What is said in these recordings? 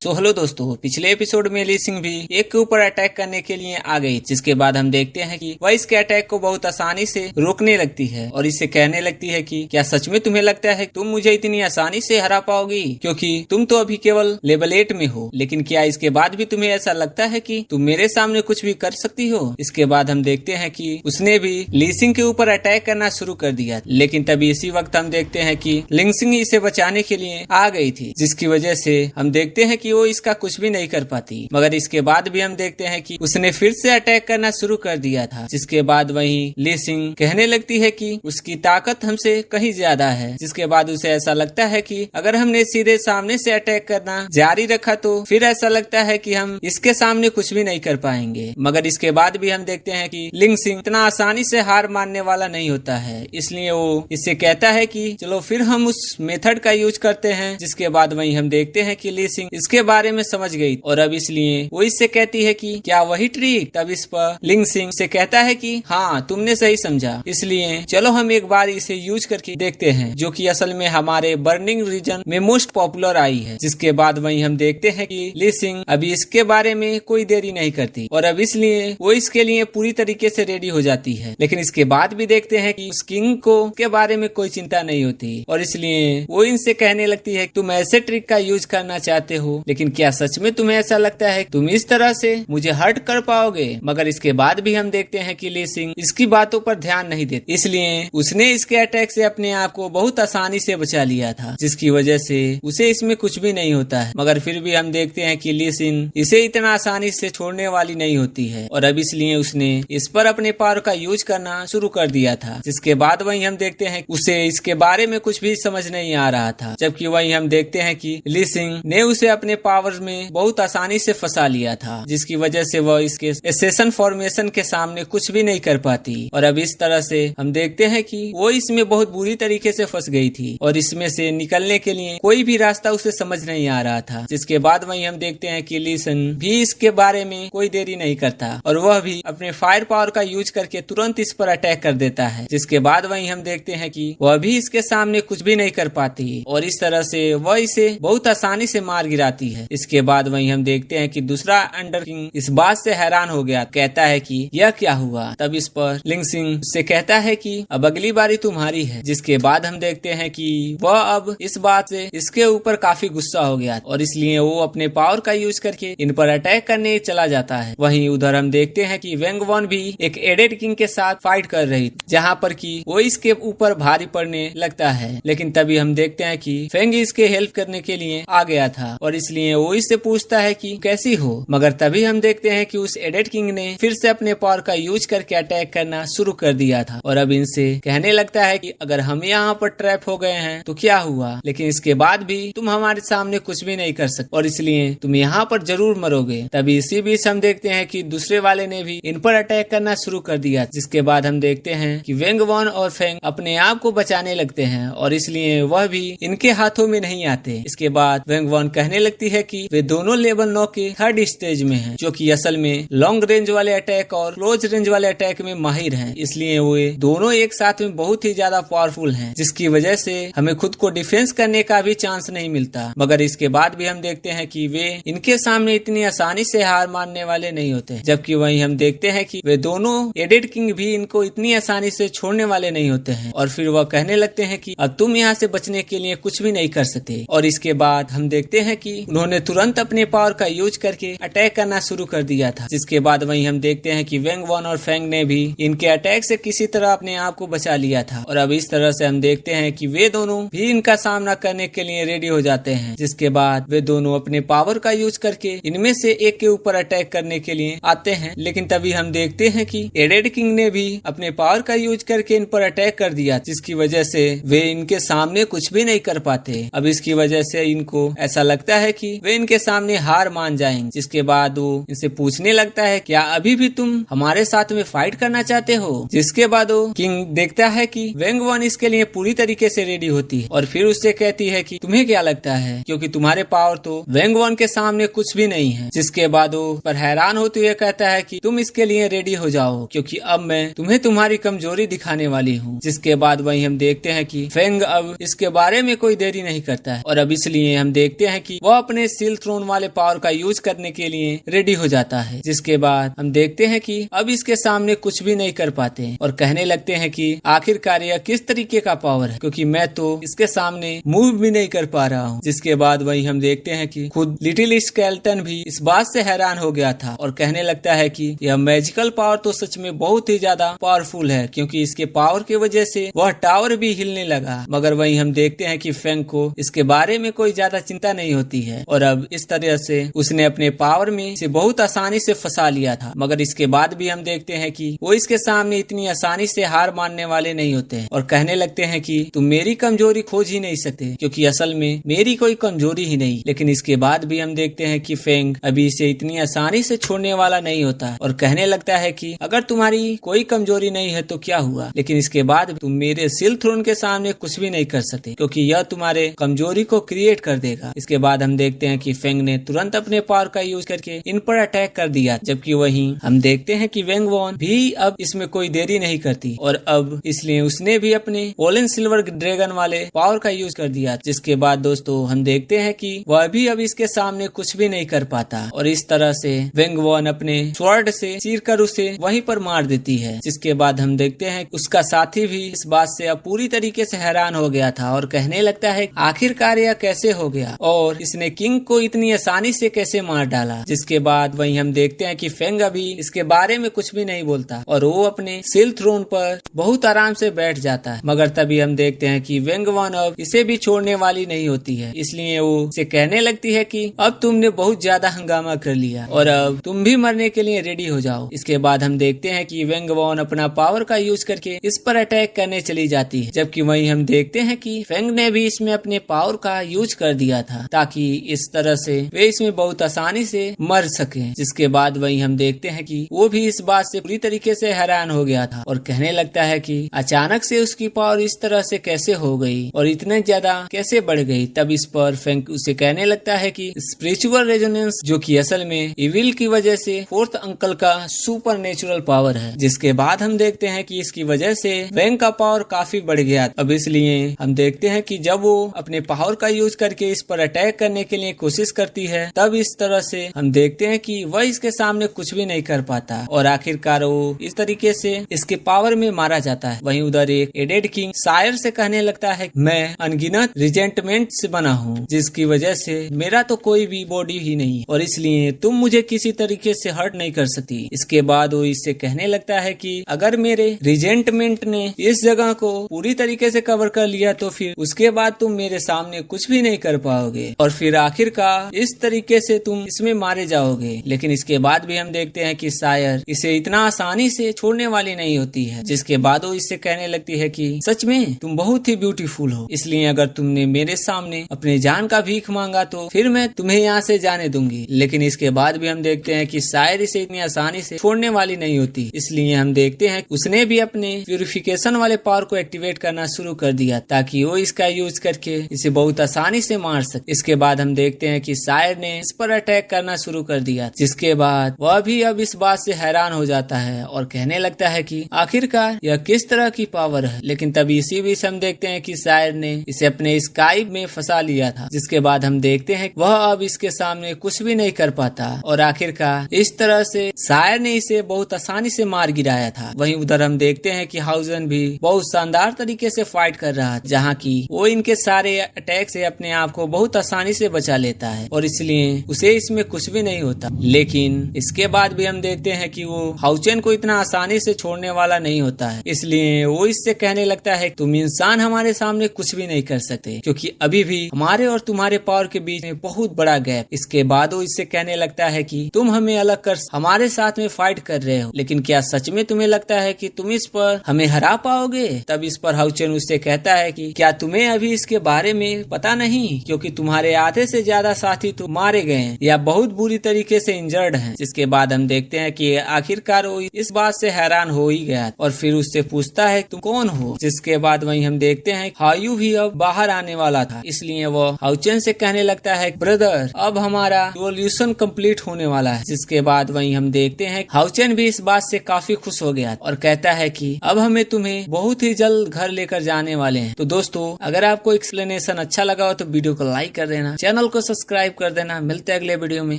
तो हेलो दोस्तों, पिछले एपिसोड में ली सिंह भी एक के ऊपर अटैक करने के लिए आ गई, जिसके बाद हम देखते हैं कि वह इसके अटैक को बहुत आसानी से रोकने लगती है और इससे कहने लगती है कि क्या सच में तुम्हें लगता है तुम मुझे इतनी आसानी से हरा पाओगी, क्योंकि तुम तो अभी केवल लेवल 8 में हो, लेकिन क्या इसके बाद भी तुम्हें ऐसा लगता है कि तुम मेरे सामने कुछ भी कर सकती हो। इसके बाद हम देखते हैं कि उसने भी ली सिंह के ऊपर अटैक करना शुरू कर दिया, लेकिन तभी इसी वक्त हम देखते हैं कि ली सिंह इसे बचाने के लिए आ गई थी, जिसकी वजह से हम देखते हैं कि वो इसका कुछ भी नहीं कर पाती। मगर इसके बाद भी हम देखते हैं कि उसने फिर से अटैक करना शुरू कर दिया था, जिसके बाद वहीं ली सिंह कहने लगती है कि उसकी ताकत हमसे कहीं ज्यादा है। जिसके बाद उसे ऐसा लगता है कि अगर हमने सीधे सामने से अटैक करना जारी रखा तो फिर ऐसा लगता है कि हम इसके सामने कुछ भी नहीं कर पाएंगे। मगर इसके बाद भी हम देखते हैं कि ली सिंह इतना आसानी से हार मानने वाला नहीं होता है, इसलिए वो इससे कहता है कि चलो फिर हम उस मेथड का यूज करते हैं। जिसके बाद वहीं हम देखते हैं कि ली सिंह इसके बारे में समझ गई और अब इसलिए वो इससे कहती है कि क्या वही ट्रिक। तब इस पर ली सिंह से कहता है कि हाँ, तुमने सही समझा, इसलिए चलो हम एक बार इसे यूज करके देखते हैं, जो कि असल में हमारे बर्निंग रीजन में मोस्ट पॉपुलर आई है। जिसके बाद वहीं हम देखते हैं कि ली सिंह अभी इसके बारे में कोई देरी नहीं करती और अब इसलिए वो इसके लिए पूरी तरीके से रेडी हो जाती है। लेकिन इसके बाद भी देखते हैं कि उस किंग को के बारे में कोई चिंता नहीं होती और इसलिए वो इनसे कहने लगती है तुम ऐसे ट्रिक का यूज करना चाहते हो, लेकिन क्या सच में तुम्हें ऐसा लगता है तुम इस तरह से मुझे हर्ट कर पाओगे। मगर इसके बाद भी हम देखते हैं कि ली सिंह इसकी बातों पर ध्यान नहीं देती, इसलिए उसने इसके अटैक से अपने आप को बहुत आसानी से बचा लिया था, जिसकी वजह से उसे इसमें कुछ भी नहीं होता है। मगर फिर भी हम देखते हैं कि ली सिंह इसे इतना आसानी से छोड़ने वाली नहीं होती है और अब इसलिए उसने इस पर अपने पावर का यूज करना शुरू कर दिया था। जिसके बाद वहीं हम देखते हैं उसे इसके बारे में कुछ भी समझ नहीं आ रहा था, जबकि वहीं हम देखते हैं कि ली सिंह ने उसे अपने पावर में बहुत आसानी से फंसा लिया था, जिसकी वजह से वह इसके एसेसन फॉर्मेशन के सामने कुछ भी नहीं कर पाती और अब इस तरह से हम देखते हैं कि वो इसमें बहुत बुरी तरीके से फंस गई थी और इसमें से निकलने के लिए कोई भी रास्ता उसे समझ नहीं आ रहा था। जिसके बाद वहीं हम देखते हैं कि ली सिंह भी इसके बारे में कोई देरी नहीं करता और वह भी अपने फायर पावर का यूज करके तुरंत इस पर अटैक कर देता है। जिसके बाद वहीं हम देखते हैं कि वह भी इसके सामने कुछ भी नहीं कर पाती और इस तरह से वह इसे बहुत आसानी से मार गिराती है। इसके बाद वहीं हम देखते हैं कि दूसरा अंडर किंग इस बात से हैरान हो गया, कहता है कि यह क्या हुआ। तब इस पर ली सिंह से कहता है कि अब अगली बारी तुम्हारी है। जिसके बाद हम देखते हैं कि वह अब इस बात से इसके ऊपर काफी गुस्सा हो गया और इसलिए वो अपने पावर का यूज करके इन पर अटैक करने चला जाता है। वहीं उधर हम देखते हैं कि वेंग वॉन भी एक एडेड किंग के साथ फाइट कर रही, जहाँ पर कि वो इसके ऊपर भारी पड़ने लगता है। लेकिन तभी हम देखते हैं कि फेंग इसके हेल्प करने के लिए आ गया था और इसलिए वो इससे पूछता है कि कैसी हो। मगर तभी हम देखते हैं कि उस एडेड किंग ने फिर से अपने पावर का यूज करके अटैक करना शुरू कर दिया था और अब इनसे कहने लगता है कि अगर हम यहाँ पर ट्रैप हो गए हैं तो क्या हुआ, लेकिन इसके बाद भी तुम हमारे सामने कुछ भी नहीं कर सकते और इसलिए तुम यहाँ पर जरूर मरोगे। तभी इसी बीच हम देखते हैं कि दूसरे वाले ने भी इन पर अटैक करना शुरू कर दिया। जिसके बाद हम देखते हैं कि वेंग वॉन और फेंग अपने आप को बचाने लगते हैं और इसलिए वह भी इनके हाथों में नहीं आते। इसके बाद वेंग वॉन कहने लगती है कि वे दोनों लेवल 9 के थर्ड स्टेज में हैं, जो कि असल में लॉन्ग रेंज वाले अटैक और क्लोज रेंज वाले अटैक में माहिर हैं, इसलिए वे दोनों एक साथ में बहुत ही ज्यादा पावरफुल हैं, जिसकी वजह से हमें खुद को डिफेंस करने का भी चांस नहीं मिलता। मगर इसके बाद भी हम देखते हैं कि वे इनके सामने इतनी आसानी से हार मानने वाले नहीं होते, जबकि वहीं हम देखते हैं कि वे दोनों एडेड किंग भी इनको इतनी आसानी से छोड़ने वाले नहीं होते हैं और फिर वह कहने लगते हैं कि अब तुम यहाँ से बचने के लिए कुछ भी नहीं कर सकते। और इसके बाद हम देखते हैं कि उन्होंने तुरंत अपने पावर का यूज करके अटैक करना शुरू कर दिया था। जिसके बाद वहीं हम देखते हैं कि वेंग वॉन और फेंग ने भी इनके अटैक से किसी तरह अपने आप को बचा लिया था और अब इस तरह से हम देखते हैं कि वे दोनों भी इनका सामना करने के लिए रेडी हो जाते हैं। जिसके बाद वे दोनों अपने पावर का यूज करके इनमें से एक के ऊपर अटैक करने के लिए आते हैं, लेकिन तभी हम देखते हैं कि एडेड किंग ने भी अपने पावर का यूज करके इन पर अटैक कर दिया, जिसकी वजह से वे इनके सामने कुछ भी नहीं कर पाते। अब इसकी वजह से इनको ऐसा लगता है कि वे इनके सामने हार मान जाएंगे। जिसके बाद वो इनसे पूछने लगता है क्या अभी भी तुम हमारे साथ में फाइट करना चाहते हो। जिसके बाद वो किंग देखता है कि वेंग वॉन इसके लिए पूरी तरीके से रेडी होती है और फिर उससे कहती है कि तुम्हें क्या लगता है, क्योंकि तुम्हारे पावर तो वेंग वॉन के सामने कुछ भी नहीं है। जिसके बाद वो पर हैरान होते हुए कहता है कि तुम इसके लिए रेडी हो जाओ, क्योंकि अब मैं तुम्हें तुम्हारी कमजोरी दिखाने वाली हूँ। जिसके बाद वहीं हम देखते हैं कि फेंग अब इसके बारे में कोई देरी नहीं करता है और अब इसलिए हम देखते हैं कि वह अपने सील थ्रोन वाले पावर का यूज करने के लिए रेडी हो जाता है। जिसके बाद हम देखते हैं कि अब इसके सामने कुछ भी नहीं कर पाते और कहने लगते हैं कि आखिरकार यह किस तरीके का पावर है, क्योंकि मैं तो इसके सामने मूव भी नहीं कर पा रहा हूँ। जिसके बाद वही हम देखते हैं कि खुद लिटिल स्केलेटन भी इस बात से हैरान हो गया था और कहने लगता है कि यह मैजिकल पावर तो सच में बहुत ही ज्यादा पावरफुल है, क्योंकि इसके पावर की वजह से वह टावर भी हिलने लगा। मगर वही हम देखते हैं कि फेंग को इसके बारे में कोई ज्यादा चिंता नहीं होती है और अब इस तरह से उसने अपने पावर में इसे बहुत आसानी से फंसा लिया था। मगर इसके बाद भी हम देखते हैं कि वो इसके सामने इतनी आसानी से हार मानने वाले नहीं होते हैं और कहने लगते हैं कि तुम मेरी कमजोरी खोज ही नहीं सकते, क्योंकि असल में मेरी कोई कमजोरी ही नहीं। लेकिन इसके बाद भी हम देखते हैं कि फेंग अभी इसे इतनी आसानी से छोड़ने वाला नहीं होता और कहने लगता है कि अगर तुम्हारी कोई कमजोरी नहीं है तो क्या हुआ, लेकिन इसके बाद तुम मेरे सील थ्रोन के सामने कुछ भी नहीं कर सकते, क्योंकि यह तुम्हारे कमजोरी को क्रिएट कर देगा। इसके बाद हम देखते हैं कि फेंग ने तुरंत अपने पावर का यूज करके इन पर अटैक कर दिया, जबकि वहीं हम देखते हैं कि वेंग वॉन भी अब इसमें कोई देरी नहीं करती और अब इसलिए उसने भी अपने ओलन सिल्वर ड्रैगन वाले पावर का यूज कर दिया। जिसके बाद दोस्तों हम देखते हैं कि वह भी अब इसके सामने कुछ भी नहीं कर पाता और इस तरह से वेंग वॉन अपने स्वॉर्ड से चीरकर उसे वहीं पर मार देती है। जिसके बाद हम देखते हैं उसका साथी भी इस बात से अब पूरी तरीके से हैरान हो गया था और कहने लगता है आखिरकार यह कैसे हो गया और इसने किंग को इतनी आसानी से कैसे मार डाला। जिसके बाद वहीं हम देखते हैं कि फेंग अभी इसके बारे में कुछ भी नहीं बोलता और वो अपने सील थ्रोन पर बहुत आराम से बैठ जाता है। मगर तभी हम देखते हैं कि वेंग वॉन अब इसे भी छोड़ने वाली नहीं होती है, इसलिए वो इसे कहने लगती है कि अब तुमने बहुत ज्यादा हंगामा कर लिया और अब तुम भी मरने के लिए रेडी हो जाओ। इसके बाद हम देखते हैं कि वेंग वॉन अपना पावर का यूज करके इस पर अटैक करने चली जाती है, जबकि वहीं हम देखते हैं कि फेंग ने भी इसमें अपने पावर का यूज कर दिया था ताकि इस तरह से वे इसमें बहुत आसानी से मर सके। जिसके बाद वहीं हम देखते हैं कि वो भी इस बात से पूरी तरीके से हैरान हो गया था और कहने लगता है कि अचानक से उसकी पावर इस तरह से कैसे हो गई और इतने ज्यादा कैसे बढ़ गई। तब इस पर फेंग उसे कहने लगता है कि स्पिरिचुअल रेजोनेंस, जो कि असल में इविल की वजह से फोर्थ अंकल का सुपर नेचुरल पावर है। जिसके बाद हम देखते हैं कि इसकी वजह से फेंग का पावर काफी बढ़ गया। अब इसलिए हम देखते हैं कि जब वो अपने पावर का यूज करके इस पर अटैक करने के लिए कोशिश करती है, तब इस तरह से हम देखते हैं कि वह इसके सामने कुछ भी नहीं कर पाता और आखिरकार वो इस तरीके से इसके पावर में मारा जाता है। वहीं उधर एक एडेड किंग शायर से कहने लगता है मैं अनगिनत रिजेंटमेंट से बना हूँ, जिसकी वजह से मेरा तो कोई भी बॉडी ही नहीं और इसलिए तुम मुझे किसी तरीके से हर्ट नहीं कर सकती। इसके बाद वो इससे कहने लगता है कि अगर मेरे रिजेंटमेंट ने इस जगह को पूरी तरीके से कवर कर लिया तो फिर उसके बाद तुम मेरे सामने कुछ भी नहीं कर पाओगे और फिर आखिरकार इस तरीके से तुम इसमें मारे जाओगे। लेकिन इसके बाद भी हम देखते हैं कि शायर इसे इतना आसानी से छोड़ने वाली नहीं होती है। जिसके बाद वो इससे कहने लगती है कि सच में तुम बहुत ही ब्यूटीफुल हो, इसलिए अगर तुमने मेरे सामने अपने जान का भीख मांगा तो फिर मैं तुम्हें यहाँ से जाने दूंगी। लेकिन इसके बाद भी हम देखते हैं कि शायर इसे इतनी आसानी से छोड़ने वाली नहीं होती, इसलिए हम देखते हैं उसने भी अपने प्यूरिफिकेशन वाले पावर को एक्टिवेट करना शुरू कर दिया ताकि वो इसका यूज करके इसे बहुत आसानी से मार सके। इसके बाद हम देखते हैं कि शायर ने इस पर अटैक करना शुरू कर दिया, जिसके बाद वह भी अब इस बात से हैरान हो जाता है और कहने लगता है कि आखिरकार यह किस तरह की पावर है। लेकिन तभी इसी बीच हम देखते हैं कि शायर ने इसे अपने स्काई में फंसा लिया था। जिसके बाद हम देखते हैं वह अब इसके सामने कुछ भी नहीं कर पाता और आखिरकार इस तरह से शायर ने इसे बहुत आसानी से मार गिराया था। वहीं उधर हम देखते हैं कि हाउजन भी बहुत शानदार तरीके से फाइट कर रहा है, जहाँ की वो इनके सारे अटैक से अपने आप को बहुत आसानी से बचा लेता है और इसलिए उसे इसमें कुछ भी नहीं होता। लेकिन इसके बाद भी हम देखते हैं कि वो हाउचेन को इतना आसानी से छोड़ने वाला नहीं होता है, इसलिए वो इससे कहने लगता है तुम इंसान हमारे सामने कुछ भी नहीं कर सकते, क्योंकि अभी भी हमारे और तुम्हारे पावर के बीच में बहुत बड़ा गैप। इसके बाद वो इससे कहने लगता है कि तुम हमें अलग कर हमारे साथ में फाइट कर रहे हो, लेकिन क्या सच में तुम्हें लगता है कि तुम इस पर हमें हरा पाओगे? तब इस पर हाउचेन उससे कहता है कि क्या तुम्हें अभी इसके बारे में पता नहीं, क्योंकि तुम्हारे आधे से ज्यादा साथी तो मारे गए हैं या बहुत बुरी तरीके से इंजर्ड हैं। जिसके बाद हम देखते हैं कि आखिरकार वो इस बात से हैरान हो ही गया और फिर उससे पूछता है तुम कौन हो। जिसके बाद वहीं हम देखते हैं हायू भी अब बाहर आने वाला था, इसलिए वो हाउचेन से कहने लगता है ब्रदर अब हमारा रिवॉल्यूशन कंप्लीट होने वाला है। जिसके बाद वहीं हम देखते हैं हाउचेन भी इस बात से काफी खुश हो गया और कहता है कि अब हमें तुम्हें बहुत ही जल्द घर लेकर जाने वाले हैं। तो दोस्तों अगर आपको एक्सप्लेनेशन अच्छा लगा हो तो वीडियो को लाइक कर देना, चैनल चैनल को सब्सक्राइब कर देना। मिलते हैं अगले वीडियो में,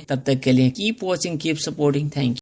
तब तक के लिए keep watching, keep supporting, thank you.